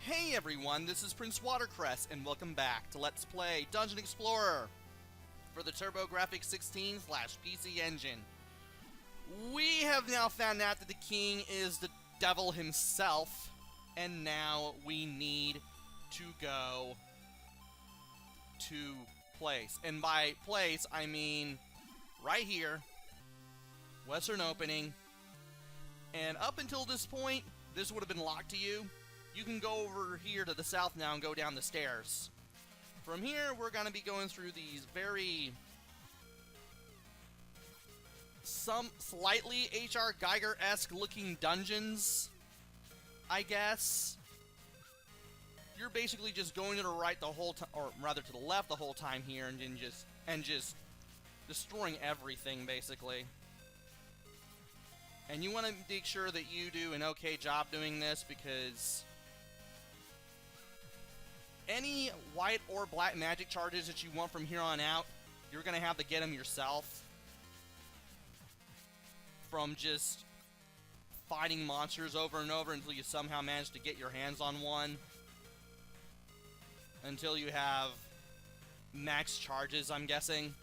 Hey everyone, this is PrinceWatercress, and welcome back to Let's Play Dungeon Explorer for the TurboGrafx-16/PC engine. We have now found out that the king is the devil himself, and now we need to go to place. And by place, I mean right here, western opening, and up until this point, this would have been locked to you. You can go over here to the south now and go down the stairs. From here, we're going to be going through these slightly H.R. Geiger-esque looking dungeons, I guess. You're basically just going to the right the whole time, or rather to the left the whole time here, and just destroying everything, basically. And you want to make sure that you do an okay job doing this, because any white or black magic charges that you want from here on out, you're going to have to get them yourself from just fighting monsters over and over until you somehow manage to get your hands on one. Until you have max charges, I'm guessing.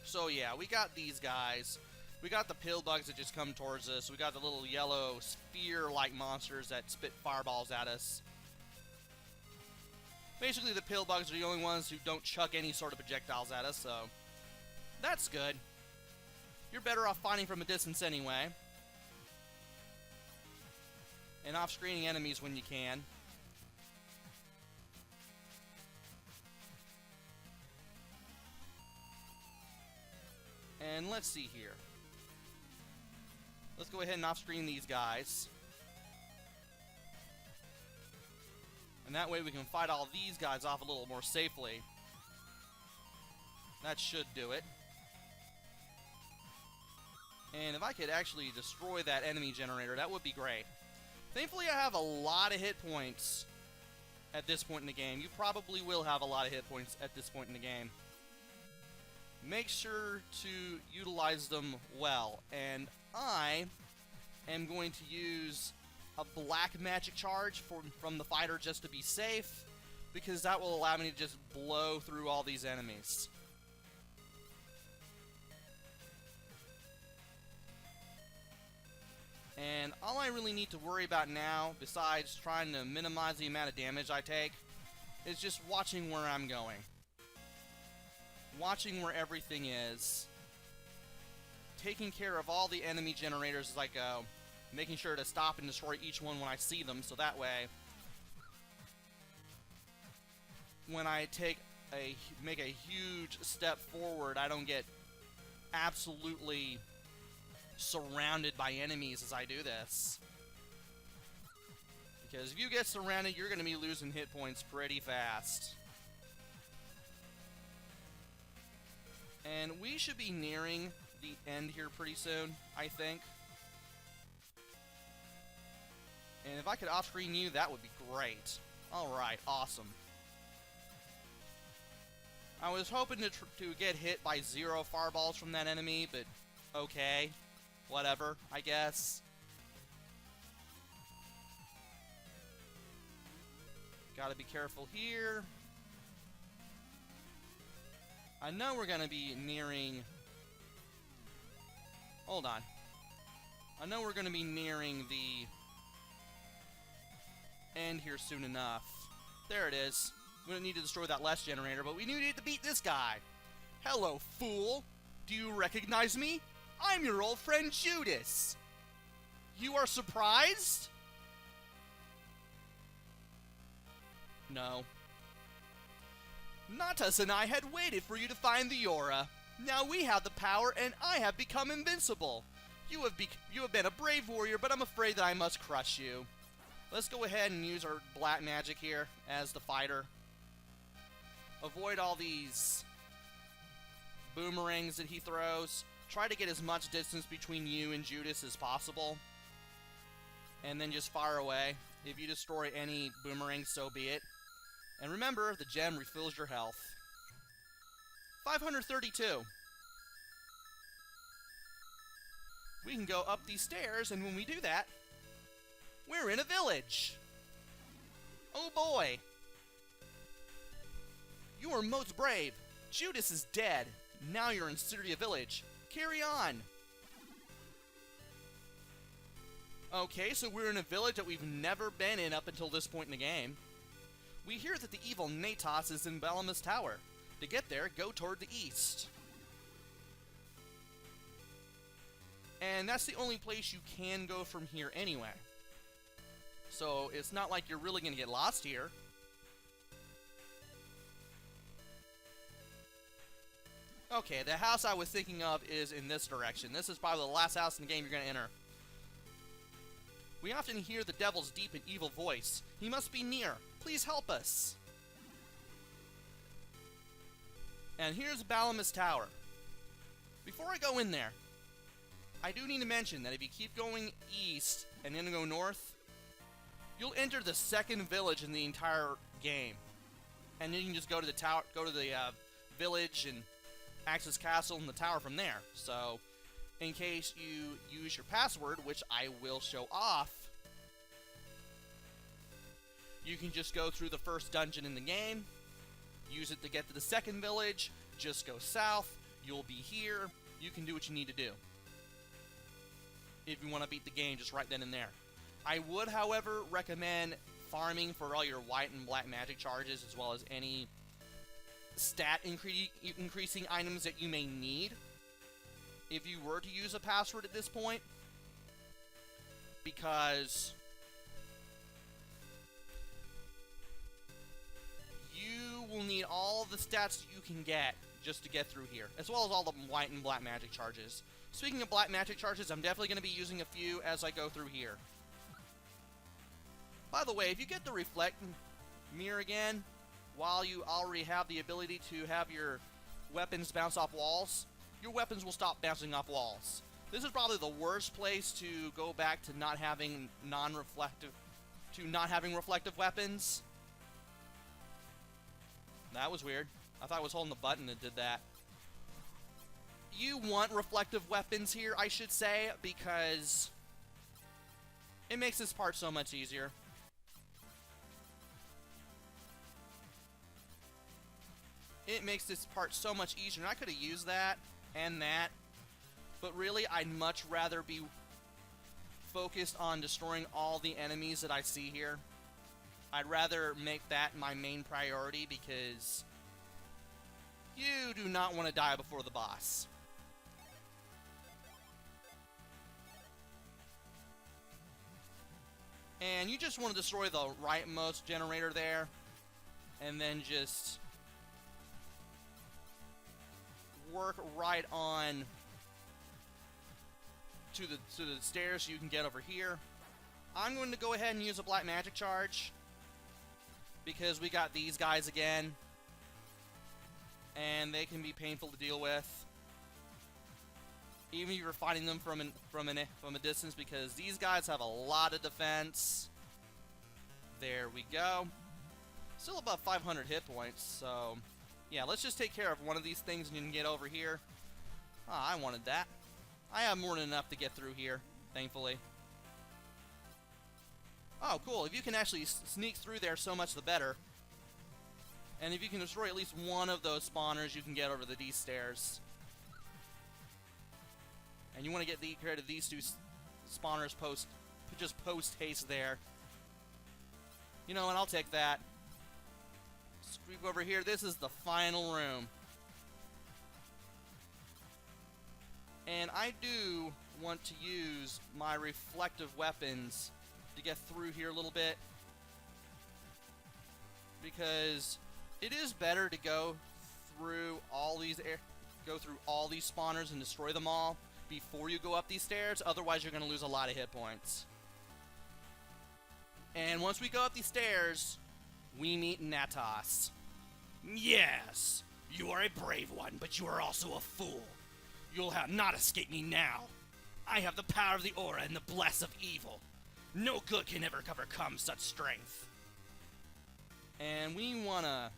So yeah, we got these guys. We got the pill bugs that just come towards us. We got the little yellow sphere-like monsters that spit fireballs at us. Basically, the pill bugs are the only ones who don't chuck any sort of projectiles at us, so that's good. You're better off fighting from a distance anyway. And off-screening enemies when you can. And let's see here. Let's go ahead and off-screen these guys. And that way we can fight all these guys off a little more safely. That should do it. And if I could actually destroy that enemy generator, that would be great. Thankfully, I have a lot of hit points at this point in the game. You probably will have a lot of hit points at this point in the game. Make sure to utilize them well. And I am going to use a black magic charge from the fighter just to be safe, because that will allow me to just blow through all these enemies. And all I really need to worry about now, besides trying to minimize the amount of damage I take, is just watching where I'm going. Watching where everything is. Taking care of all the enemy generators as I go. Making sure to stop and destroy each one when I see them, so that way, when I make a huge step forward, I don't get absolutely surrounded by enemies as I do this. Because if you get surrounded, you're going to be losing hit points pretty fast. And we should be nearing the end here pretty soon, I think. And if I could off-screen you, that would be great. Alright, awesome. I was hoping to get hit by 0 fireballs from that enemy, but okay. Whatever, I guess. Gotta be careful here. I know we're gonna be nearing... Hold on. I know we're gonna be nearing the end here soon enough. There it is. We don't need to destroy that last generator, but we need to beat this guy. Hello, fool! Do you recognize me? I'm your old friend Judas! You are surprised? No. Natas and I had waited for you to find the aura. Now we have the power, and I have become invincible. You have been a brave warrior, but I'm afraid that I must crush you. Let's go ahead and use our black magic here as the fighter. Avoid all these boomerangs that he throws. Try to get as much distance between you and Judas as possible. And then just fire away. If you destroy any boomerangs, so be it. And remember, the gem refills your health. 532. We can go up these stairs, and when we do that, we're in a village. Oh boy! You are most brave. Judas is dead. Now you're in Syria Village. Carry on! Okay, so we're in a village that we've never been in up until this point in the game. We hear that the evil Natas is in Balamus Tower. To get there, go toward the east. And that's the only place you can go from here anyway. So it's not like you're really going to get lost here. Okay, the house I was thinking of is in this direction. This is probably the last house in the game you're going to enter. We often hear the devil's deep and evil voice. He must be near. Please help us. And here's Balamus Tower. Before I go in there, I do need to mention that if you keep going east and then go north, you'll enter the second village in the entire game. And then you can just go to the tower, go to the village and access castle and the tower from there. So, in case you use your password, which I will show off, you can just go through the first dungeon in the game, use it to get to the second village, just go south, you'll be here, you can do what you need to do. If you want to beat the game just right then and there. I would, however, recommend farming for all your white and black magic charges, as well as any stat increasing items that you may need if you were to use a password at this point, because you will need all the stats you can get just to get through here, as well as all the white and black magic charges. Speaking of black magic charges, I'm definitely going to be using a few as I go through here. By the way, if you get the reflect mirror again, while you already have the ability to have your weapons bounce off walls, your weapons will stop bouncing off walls. This is probably the worst place to go back to not having reflective weapons. That was weird. I thought I was holding the button that did that. You want reflective weapons here, I should say, because it makes this part so much easier. It makes this part so much easier. And I could have used that and that, but really I'd much rather be focused on destroying all the enemies that I see here. I'd rather make that my main priority, because you do not want to die before the boss. And you just want to destroy the rightmost generator there, and then just work right on to the stairs so you can get over here. I'm going to go ahead and use a black magic charge, because we got these guys again, and they can be painful to deal with, even if you're fighting them from a distance, because these guys have a lot of defense. There we go. Still above 500 hit points, so yeah, let's just take care of one of these things and you can get over here. Ah, I wanted that. I have more than enough to get through here, thankfully. Oh, cool. If you can actually sneak through there, so much the better. And if you can destroy at least one of those spawners, you can get over these stairs. And you want to get rid of these two spawners just post haste there. You know what, I'll take that. Sweep over here. This is the final room. And I do want to use my reflective weapons to get through here a little bit, because it is better to go through all these spawners and destroy them all before you go up these stairs. Otherwise, you're going to lose a lot of hit points. And once we go up these stairs, we meet Natas. Yes, you are a brave one, but you are also a fool. You'll not escape me now. I have the power of the aura and the bless of evil. No good can ever overcome such strength. And we want to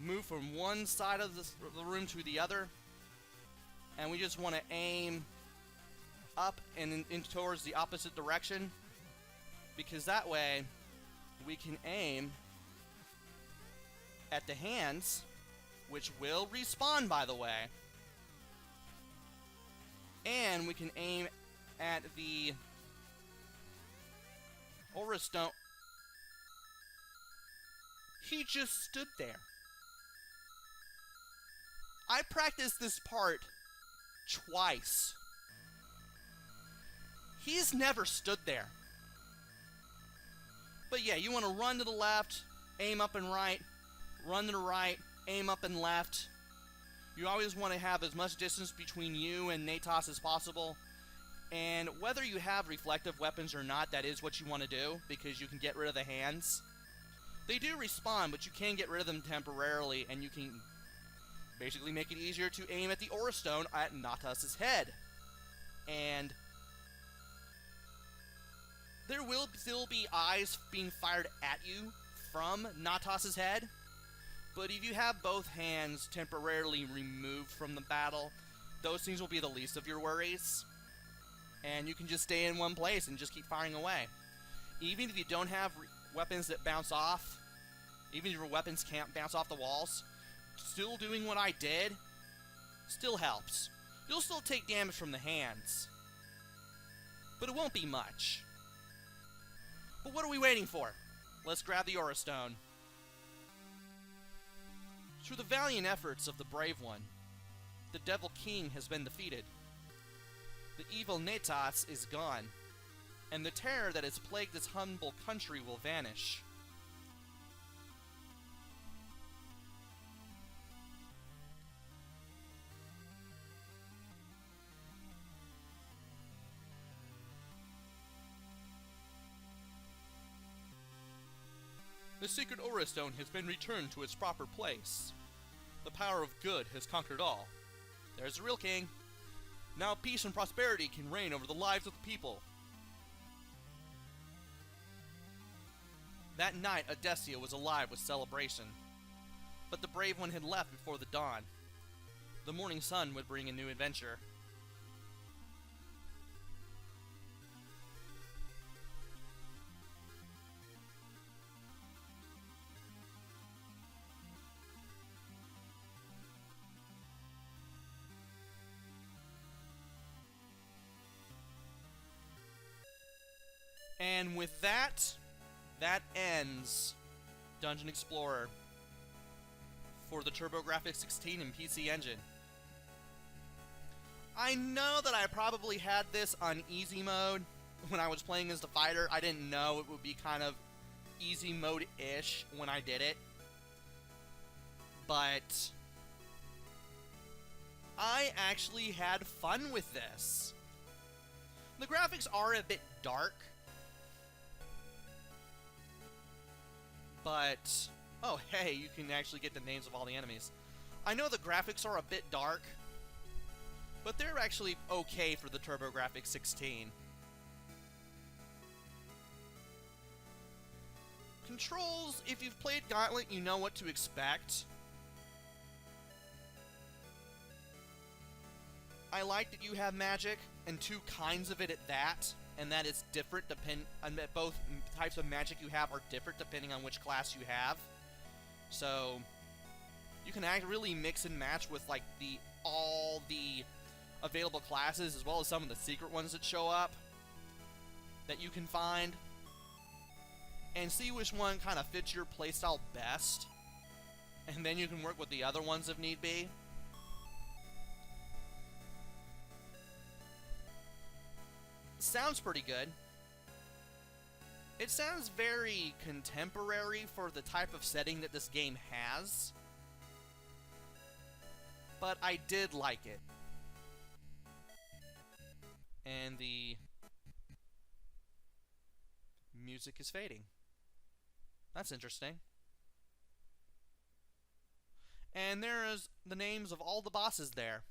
move from one side of the room to the other. And we just want to aim up and in towards the opposite direction, because that way we can aim at the hands, which will respawn, by the way. And we can aim at the Aura Stone. He just stood there. I practiced this part twice. He's never stood there. But yeah, you want to run to the left, aim up and right, run to the right, aim up and left. You always want to have as much distance between you and Natas as possible. And whether you have reflective weapons or not, that is what you want to do, because you can get rid of the hands. They do respawn, but you can get rid of them temporarily, and you can basically make it easier to aim at the Aura Stone at Natas' head. And there will still be eyes being fired at you from Natas' head, but if you have both hands temporarily removed from the battle, those things will be the least of your worries. And you can just stay in one place and just keep firing away. Even if you don't have weapons that bounce off, even if your weapons can't bounce off the walls, still doing what I did still helps. You'll still take damage from the hands, but it won't be much. But what are we waiting for? Let's grab the Aura Stone. Through the valiant efforts of the Brave One, the Devil King has been defeated. The evil Natas is gone, and the terror that has plagued this humble country will vanish. The secret Aura Stone has been returned to its proper place. The power of good has conquered all. There's the real king. Now peace and prosperity can reign over the lives of the people. That night, Odessia was alive with celebration. But the Brave One had left before the dawn. The morning sun would bring a new adventure. And with that, that ends Dungeon Explorer for the TurboGrafx 16 and PC Engine. I know that I probably had this on easy mode when I was playing as the fighter. I didn't know it would be kind of easy mode-ish when I did it. But I actually had fun with this. The graphics are a bit dark. But, oh hey, you can actually get the names of all the enemies. I know the graphics are a bit dark, but they're actually okay for the TurboGrafx 16. Controls, if you've played Gauntlet, you know what to expect. I like that you have magic, and two kinds of it at that. And that is different both types of magic you have are different depending on which class you have. So you can really mix and match with like all the available classes, as well as some of the secret ones that show up that you can find, and see which one kind of fits your playstyle best, and then you can work with the other ones if need be. Sounds pretty good. It sounds very contemporary for the type of setting that this game has, but I did like it. And the music is fading. That's interesting. And there's the names of all the bosses there.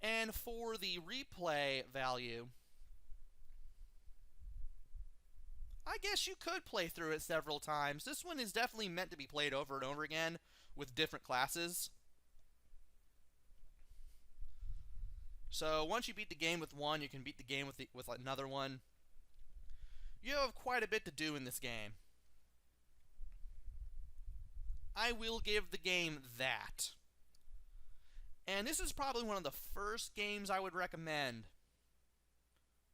And for the replay value, I guess you could play through it several times. This one is definitely meant to be played over and over again with different classes. So once you beat the game with one, you can beat the game with another one. You have quite a bit to do in this game. I will give the game that. And this is probably one of the first games I would recommend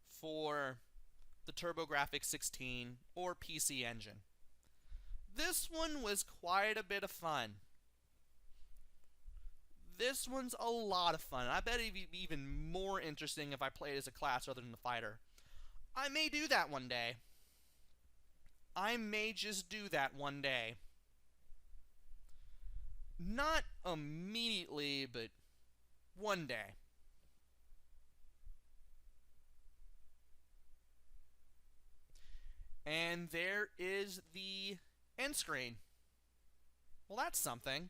for the TurboGrafx 16 or PC Engine. This one was quite a bit of fun. This one's a lot of fun. I bet it'd be even more interesting if I played as a class rather than the fighter. I may do that one day. I may just do that one day. Not immediately, but one day. And there is the end screen. Well, that's something.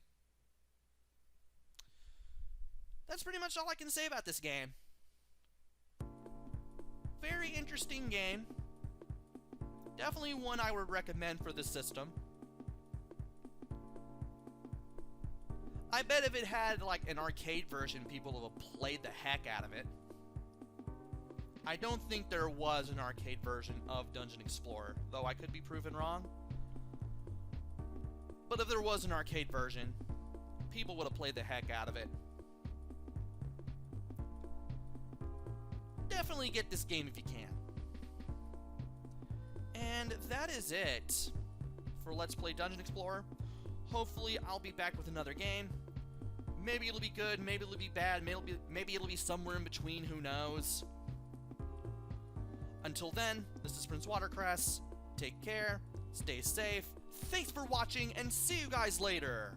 That's pretty much all I can say about this game. Very interesting game. Definitely one I would recommend for this system. I bet if it had like an arcade version, people would have played the heck out of it. I don't think there was an arcade version of Dungeon Explorer, though I could be proven wrong. But if there was an arcade version, people would have played the heck out of it. Definitely get this game if you can. And that is it for Let's Play Dungeon Explorer. Hopefully I'll be back with another game. Maybe it'll be good, maybe it'll be bad, maybe it'll be somewhere in between, who knows. Until then, this is PrinceWatercress. Take care, stay safe, thanks for watching, and see you guys later!